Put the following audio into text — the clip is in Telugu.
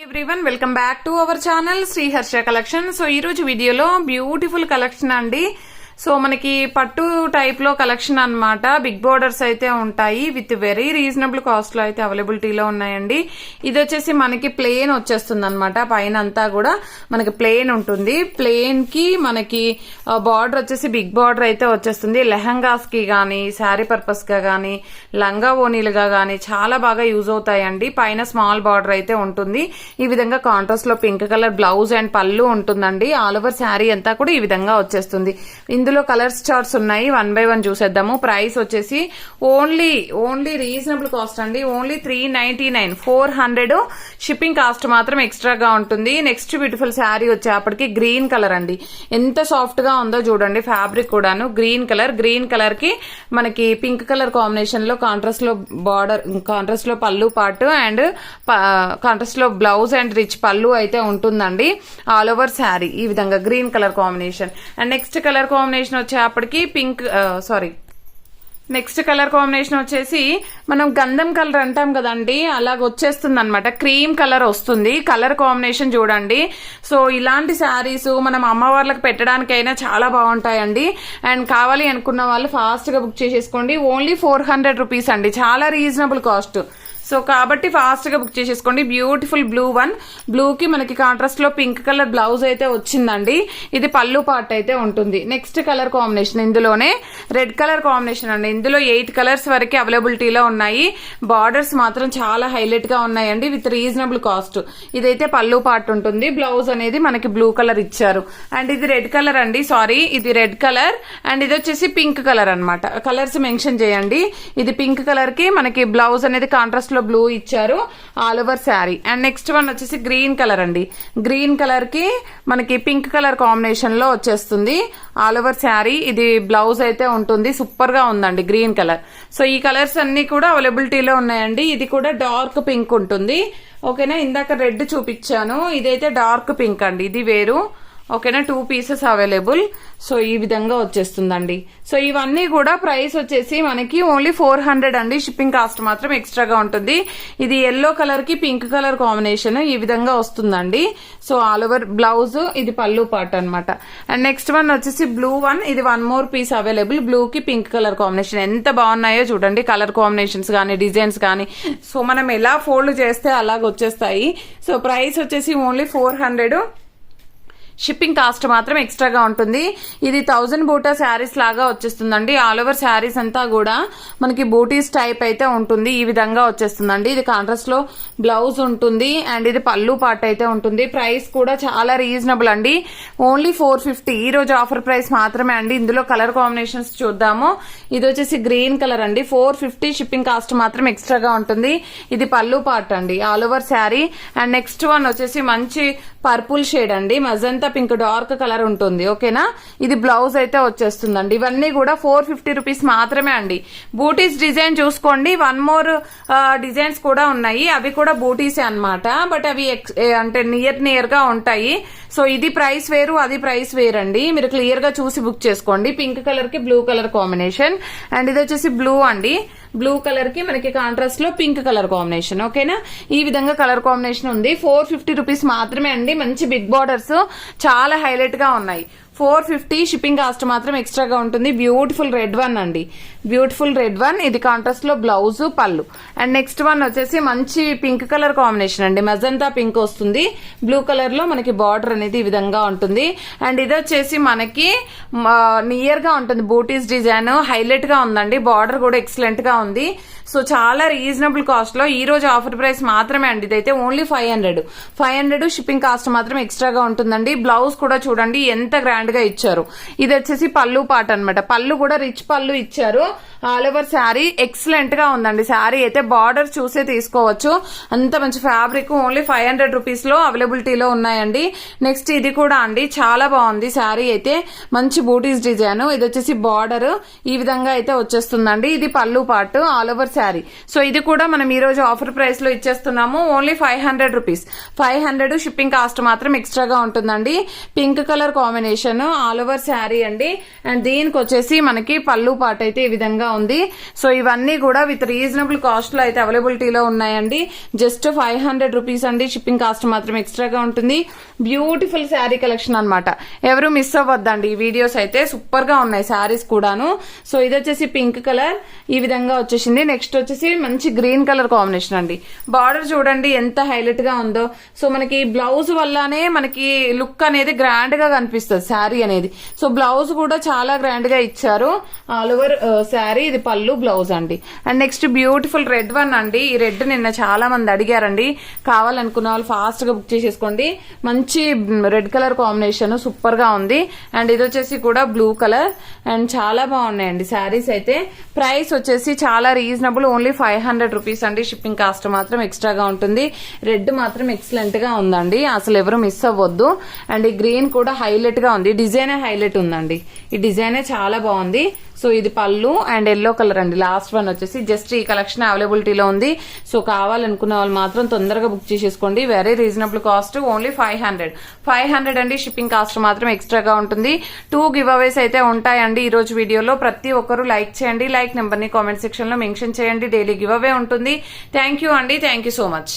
Everyone welcome back to our channel Shri Harsha collection. So ఈ రోజు వీడియోలో బ్యూటిఫుల్ కలెక్షన్ అండి. సో మనకి పట్టు టైప్ లో కలెక్షన్ అన్నమాట. బిగ్ బోర్డర్స్ అయితే ఉంటాయి విత్ వెరీ రీజనబుల్ కాస్ట్ లో అయితే అవైలబిలిటీలో ఉన్నాయండి. ఇది వచ్చేసి మనకి ప్లేన్ వచ్చేస్తుంది అనమాట. పైన అంతా కూడా మనకి ప్లేన్ ఉంటుంది. ప్లేన్ కి మనకి బార్డర్ వచ్చేసి బిగ్ బార్డర్ అయితే వచ్చేస్తుంది. లెహంగాస్ కి గానీ శారీ పర్పస్ గా గానీ లంగా ఓనీలుగా గానీ చాలా బాగా యూజ్ అవుతాయండి. పైన స్మాల్ బార్డర్ అయితే ఉంటుంది. ఈ విధంగా కాంట్రాస్ట్ లో పింక్ కలర్ బ్లౌజ్ అండ్ పళ్ళు ఉంటుందండి. ఆల్ ఓవర్ శారీ అంతా కూడా ఈ విధంగా వచ్చేస్తుంది. ఇందులో కలర్స్ చార్ట్స్ ఉన్నాయి. 1 by 1 చూసేద్దాము. ప్రైస్ వచ్చేసి ఓన్లీ రీజనబుల్ కాస్ట్ అండి. ఓన్లీ 399, 400 షిప్పింగ్ కాస్ట్ మాత్రం ఎక్స్ట్రాగా ఉంటుంది. నెక్స్ట్ బ్యూటిఫుల్ శారీ వచ్చేప్పటికి గ్రీన్ కలర్ అండి. ఎంత సాఫ్ట్ గా ఉందో చూడండి. ఫ్యాబ్రిక్ కూడాను గ్రీన్ కలర్ కి మనకి పింక్ కలర్ కాంబినేషన్ లో కాంట్రాస్ట్ లో బార్డర్, కాంట్రాస్ట్ లో పళ్ళు పార్ట్ అండ్ కాంట్రాస్ట్ లో బ్లౌజ్ అండ్ రిచ్ పళ్ళు అయితే ఉంటుందండి. ఆల్ ఓవర్ శారీ ఈ విధంగా green colour combination. And next colour combination వచ్చేప్పటికి నెక్స్ట్ కలర్ కాంబినేషన్ వచ్చేసి మనం గంధం కలర్ అంటాం కదండి, అలాగ వచ్చేస్తుంది అనమాట. క్రీమ్ కలర్ వస్తుంది. కలర్ కాంబినేషన్ చూడండి. సో ఇలాంటి శారీస్ మనం అమ్మవార్లకు పెట్టడానికైనా చాలా బాగుంటాయండి. అండ్ కావాలి అనుకున్న వాళ్ళు ఫాస్ట్ గా బుక్ చేసేసుకోండి. ఓన్లీ 400 రూపీస్ అండి. చాలా రీజనబుల్ కాస్ట్. సో కాబట్టి ఫాస్ట్ గా బుక్ చేసేసుకోండి. బ్యూటిఫుల్ బ్లూ కి మనకి కాంట్రాస్ట్ లో పింక్ కలర్ బ్లౌజ్ అయితే వచ్చిందండి. ఇది పళ్ళు పార్ట్ అయితే ఉంటుంది. నెక్స్ట్ కలర్ కాంబినేషన్ ఇందులోనే రెడ్ కలర్ కాంబినేషన్ అండి. ఇందులో 8 కలర్స్ వరకు అవైలబిలిటీలో ఉన్నాయి. బార్డర్స్ మాత్రం చాలా హైలైట్ గా ఉన్నాయండి విత్ రీజనబుల్ కాస్ట్. ఇదైతే పళ్ళు పార్ట్ ఉంటుంది. బ్లౌజ్ అనేది మనకి బ్లూ కలర్ ఇచ్చారు. అండ్ ఇది రెడ్ కలర్ అండి. సారీ, ఇది రెడ్ కలర్ అండ్ ఇది వచ్చేసి పింక్ కలర్ అనమాట. కలర్స్ మెన్షన్ చేయండి. ఇది పింక్ కలర్ కి మనకి బ్లౌజ్ అనేది కాంట్రాస్ట్ లో బ్లూ ఇచ్చారు. All over sari. And next one వచ్చేసి గ్రీన్ కలర్ అండి. గ్రీన్ కలర్ కి మనకి పింక్ కలర్ కాంబినేషన్ లో వచ్చేస్తుంది. ఆల్ ఓవర్ శారీ ఇది బ్లౌజ్ అయితే ఉంటుంది. సూపర్ గా ఉందండి గ్రీన్ కలర్. సో ఈ కలర్స్ అన్ని కూడా అవైలబిలిటీలో ఉన్నాయండి. ఇది కూడా డార్క్ పింక్ ఉంటుంది. ఓకేనా, ఇందాక రెడ్ చూపించాను. ఇదైతే డార్క్ పింక్ అండి. ఇది వేరు. ఓకేనా, 2 పీసెస్ అవైలబుల్. సో ఈ విధంగా వచ్చేస్తుందండి. సో ఇవన్నీ కూడా ప్రైస్ వచ్చేసి మనకి ఓన్లీ 400 అండి. షిప్పింగ్ కాస్ట్ మాత్రం ఎక్స్ట్రాగా ఉంటుంది. ఇది ఎల్లో కలర్ కి పింక్ కలర్ కాంబినేషన్ ఈ విధంగా వస్తుందండి. సో ఆల్ ఓవర్ బ్లౌజ్, ఇది పళ్ళు పార్ట్ అనమాట. అండ్ నెక్స్ట్ వన్ వచ్చేసి బ్లూ వన్. ఇది 1 more పీస్ అవైలబుల్. బ్లూ కి పింక్ కలర్ కాంబినేషన్ ఎంత బాగున్నాయో చూడండి. కలర్ కాంబినేషన్స్ కానీ డిజైన్స్ కానీ సో మనం ఎలా ఫోల్డ్ చేస్తే అలాగ వచ్చేస్తాయి. సో ప్రైస్ వచ్చేసి ఓన్లీ 400. షిప్పింగ్ కాస్ట్ మాత్రం ఎక్స్ట్రాగా ఉంటుంది. ఇది 1000 బూటా శారీస్ లాగా వచ్చేస్తుందండి. ఆల్ ఓవర్ శారీస్ అంతా కూడా మనకి బూటీస్ టైప్ అయితే ఉంటుంది. ఈ విధంగా వచ్చేస్తుందండి. ఇది కాంట్రాస్ట్ లో బ్లౌజ్ ఉంటుంది అండ్ ఇది పళ్ళు పార్ట్ అయితే ఉంటుంది. ప్రైస్ కూడా చాలా రీజనబుల్ అండి. ఓన్లీ 450. ఈ రోజు ఆఫర్ ప్రైస్ మాత్రమే అండి. ఇందులో కలర్ కాంబినేషన్స్ చూద్దాము. ఇది వచ్చేసి గ్రీన్ కలర్ అండి. 450. షిప్పింగ్ కాస్ట్ మాత్రం ఎక్స్ట్రాగా ఉంటుంది. ఇది పళ్ళు పార్ట్ అండి. All over sari. And next one వచ్చేసి మంచి పర్పుల్ షేడ్ అండి. మజంతా పింక్ డార్క్ కలర్ ఉంటుంది. ఓకేనా, ఇది బ్లౌజ్ అయితే వచ్చేస్తుందండి. ఇవన్నీ కూడా 450 రూపీస్ మాత్రమే అండి. బూటీస్ డిజైన్ చూసుకోండి. 1 more డిజైన్స్ కూడా ఉన్నాయి. అవి కూడా బూటీసే అన్నమాట. బట్ అవి అంటే నియర్ గా ఉంటాయి. సో ఇది ప్రైస్ వేరు, అది ప్రైస్ వేరండి. మీరు క్లియర్ గా చూసి బుక్ చేసుకోండి. పింక్ కలర్ కి బ్లూ కలర్ కాంబినేషన్. అండ్ ఇది వచ్చేసి బ్లూ అండి. బ్లూ కలర్ కి మనకి కాంట్రాస్ట్ లో పింక్ కలర్ కాంబినేషన్. ఓకేనా, ఈ విధంగా కలర్ కాంబినేషన్ ఉంది. 450 రూపీస్ మాత్రమే అండి. మంచి బిగ్ బార్డర్స్ చాలా హైలైట్ గా ఉన్నాయి. 450. షిప్పింగ్ కాస్ట్ మాత్రం ఎక్స్ట్రాగా ఉంటుంది. బ్యూటిఫుల్ రెడ్ వన్ అండి. Beautiful red one. ఇది కాంట్రాస్ట్ లో బ్లౌజ్ పళ్ళు. అండ్ నెక్స్ట్ వన్ వచ్చేసి మంచి పింక్ కలర్ కాంబినేషన్ అండి. మజంతా పింక్ వస్తుంది. బ్లూ కలర్ లో మనకి బార్డర్ అనేది ఈ విధంగా ఉంటుంది. అండ్ ఇది వచ్చేసి మనకి నియర్ గా ఉంటుంది. బూటీస్ డిజైన్ హైలైట్ గా ఉందండి. బార్డర్ కూడా ఎక్సలెంట్ గా ఉంది. సో చాలా రీజనబుల్ కాస్ట్ లో ఈ రోజు ఆఫర్ ప్రైస్ మాత్రమే అండి. ఇదైతే ఓన్లీ 500. షిప్పింగ్ కాస్ట్ మాత్రం ఎక్స్ట్రాగా ఉంటుందండి. బ్లౌజ్ కూడా చూడండి ఎంత గ్రాండ్ గా ఇచ్చారు. ఇది వచ్చేసి పళ్ళు పార్ట్ అనమాట. పళ్ళు కూడా రిచ్ పళ్ళు ఇచ్చారు. ఆల్ ఓవర్ శారీ ఎక్సలెంట్ గా ఉందండి. శారీ అయితే బార్డర్ చూసే తీసుకోవచ్చు. అంత మంచి ఫ్యాబ్రిక్. ఓన్లీ 500 రూపీస్ లో అవైలబిలిటీలో ఉన్నాయండి. నెక్స్ట్ ఇది కూడా అండి చాలా బాగుంది. శారీ అయితే మంచి బూటీస్ డిజైన్. ఇది వచ్చేసి బార్డర్ ఈ విధంగా అయితే వచ్చేస్తుందండి. ఇది పళ్ళు part. All over saree. So ఇది కూడా మనం ఈ రోజు ఆఫర్ ప్రైస్ లో ఇచ్చేస్తున్నాము. Only 500 rupees. 500. షిప్పింగ్ కాస్ట్ మాత్రం ఎక్స్ట్రాగా ఉంటుందండి. Pink colour combination combination all over saree అండి. అండ్ దీనికి వచ్చేసి మనకి పళ్ళు పాట అయితే ఈ విధంగా ఉంది. సో ఇవన్నీ కూడా విత్ రీజనబుల్ కాస్ట్ లో అయితే అవైలబిలిటీలో ఉన్నాయండి. జస్ట్ 500 రూపీస్ అండి. షిప్పింగ్ కాస్ట్ మాత్రం ఎక్స్ట్రాగా ఉంటుంది. బ్యూటిఫుల్ శారీ కలెక్షన్ అన్నమాట. ఎవరు మిస్ అవ్వద్దండి. ఈ వీడియోస్ అయితే సూపర్ గా ఉన్నాయి శారీస్ కూడాను. సో ఇది వచ్చేసి పింక్ కలర్ ఈ విధంగా వచ్చేసింది. నెక్స్ట్ వచ్చేసి మంచి గ్రీన్ కలర్ కాంబినేషన్ అండి. బార్డర్ చూడండి ఎంత హైలైట్ గా ఉందో. సో మనకి బ్లౌజ్ వల్లనే మనకి లుక్ అనేది గ్రాండ్ గా కనిపిస్తుంది శారీ అనేది. సో బ్లౌజ్ కూడా చాలా గ్రాండ్ గా ఇచ్చారు. ఆల్ ఓవర్ శారీ ఇది పళ్ళు బ్లౌజ్ అండి. And next beautiful red one అండి. ఈ రెడ్ నిన్న చాలా మంది అడిగారండి. కావాలనుకున్న వాళ్ళు ఫాస్ట్ గా బుక్ చేసేసుకోండి. మంచి రెడ్ కలర్ కాంబినేషన్ సూపర్ గా ఉంది. అండ్ ఇది వచ్చేసి కూడా బ్లూ కలర్ అండ్ చాలా బాగున్నాయండి శారీస్ అయితే. ప్రైస్ వచ్చేసి చాలా రీజనబుల్, ఓన్లీ 500 రూపీస్ అండి. షిప్పింగ్ కాస్ట్ మాత్రం ఎక్స్ట్రాగా ఉంటుంది. రెడ్ మాత్రం ఎక్సలెంట్ గా ఉందండి, అసలు ఎవరు మిస్ అవ్వద్దు. అండ్ ఈ గ్రీన్ కూడా హైలైట్ గా ఉంది. డిజైనే హైలైట్ ఉందండి. ఈ డిజైనే చాలా బాగుంది. సో ఇది పళ్ళు అండ్ ఎల్లో కలర్ అండి. లాస్ట్ వన్ వచ్చేసి జస్ట్ ఈ కలెక్షన్ అవైలబిలిటీలో ఉంది. సో కావాలనుకున్న వాళ్ళు మాత్రం తొందరగా బుక్ చేసేసుకోండి. వెరీ రీజనబుల్ కాస్ట్, ఓన్లీ 500 అండి. షిప్పింగ్ కాస్ట్ మాత్రం ఎక్స్ట్రాగా ఉంటుంది. 2 గివ్ అవేస్ అయితే ఉంటాయండి ఈ రోజు వీడియోలో. ప్రతి ఒక్కరు లైక్ చేయండి. లైక్ నెంబర్ ని కామెంట్ సెక్షన్ లో మెన్షన్ చేయండి. డైలీ గివ్ అవే ఉంటుంది. థ్యాంక్ యూ అండి. Thank you so much.